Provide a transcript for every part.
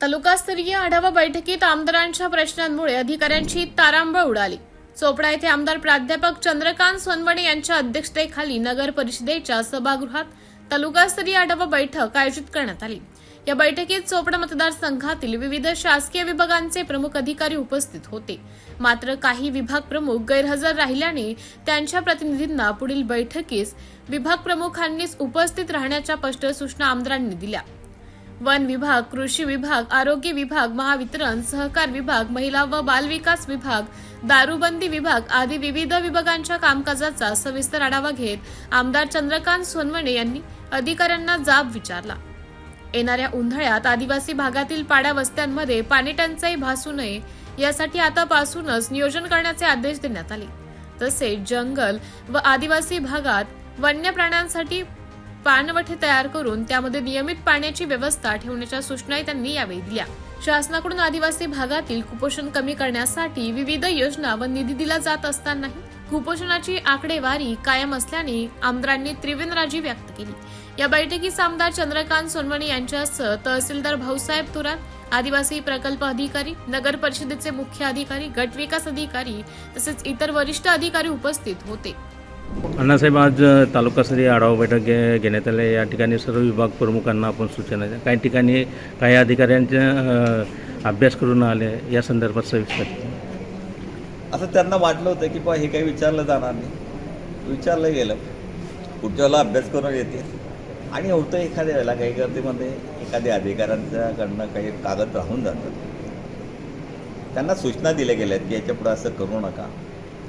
तालुकास्तरीय आढावा बैठकीत आमदारांच्या प्रश्नांमुळे अधिकाऱ्यांची तारांबळ उडाली। चोपडा येथे आमदार प्राध्यापक चंद्रकांत सोनवणे यांच्या अध्यक्षतेखाली नगर परिषदेच्या सभागृहात तालुकास्तरीय आढावा बैठक आयोजित करण्यात आली। या बैठकीत चोपडा मतदारसंघातील विविध शासकीय विभागांचे प्रमुख अधिकारी उपस्थित होते। मात्र काही विभाग प्रमुख गैरहजर राहिल्याने त्यांच्या प्रतिनिधींना पुढील बैठकीस विभाग प्रमुखांनीच उपस्थित राहण्याच्या स्पष्ट सूचना आमदारांनी दिल्या। वन विभाग, कृषी विभाग, आरोग्य विभाग, महावितरण, सहकार विभाग, महिला व बालविकास विभाग, दारूबंदी विभाग आदी विविध विभागांच्या कामकाजाचा सविस्तर आढावा घेत आमदार चंद्रकांत सोनवणे यांनी अधिकाऱ्यांना जाब विचारला। येणाऱ्या उन्हाळ्यात आदिवासी भागातील पाड्या वस्त्यांमध्ये पाणी टंचाई भासू नये यासाठी आतापासूनच नियोजन करण्याचे आदेश देण्यात आले। तसेच जंगल व आदिवासी भागात वन्य प्राण्यांसाठी पाणवठे तयार करून त्यामध्ये नियमित पाण्याची व्यवस्था ठेवण्याच्या सूचनाही त्यांनी यावेळी दिल्या। शासनाकडून आदिवासी भागातील कुपोषण कमी करण्यासाठी विविध योजना व निधी दिला जात असतानाही कुपोषणाची आकडेवारी कायम असल्याने आमदारांनी तीव्र नाराजी व्यक्त केली। या बैठकीस आमदार चंद्रकांत सोनवणे यांच्यासह तहसीलदार भाऊसाहेब थोरात, आदिवासी प्रकल्प अधिकारी, नगर परिषदेचे मुख्य अधिकारी, गट विकास अधिकारी तसेच इतर वरिष्ठ अधिकारी उपस्थित होते। अण्णासाहेब, आज तालुकास्तरीय आढावा बैठक घेण्यात आली। या ठिकाणी सर्व विभाग प्रमुखांना आपण सूचना द्या। काही ठिकाणी काही अधिकाऱ्यांचा अभ्यास करून आले, या संदर्भात सविस्तर असं त्यांना वाटलं होतं की हे काही विचारलं जाणार नाही, विचारलं गेलं, पुढच्या वेळेला अभ्यास करून येते आणि होतं एखाद्या वेळेला काही गर्दीमध्ये एखाद्या अधिकाऱ्यांच्याकडनं काही कागद राहून जातात। त्यांना सूचना दिल्या गेल्यात की याच्या पुढे असं करू नका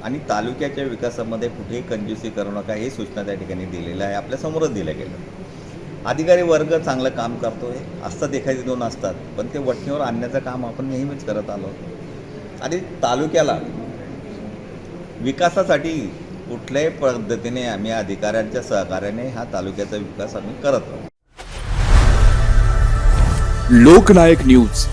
आणि तालुक्याच्या विकासामध्ये कुठेही कंजूसी करू नका, हे सूचना त्या ठिकाणी दिलेल्या आहे, आपल्यासमोरच दिल्या गेलं। अधिकारी वर्ग चांगलं काम करतोय, असतात एखादी दोन असतात, पण ते वठणीवर आणण्याचं काम आपण नेहमीच करत आलो आणि तालुक्याला विकासासाठी कुठल्याही पद्धतीने आम्ही अधिकाऱ्यांच्या सहकार्याने हा तालुक्याचा विकास आम्ही करत आहोत। लोकनायक न्यूज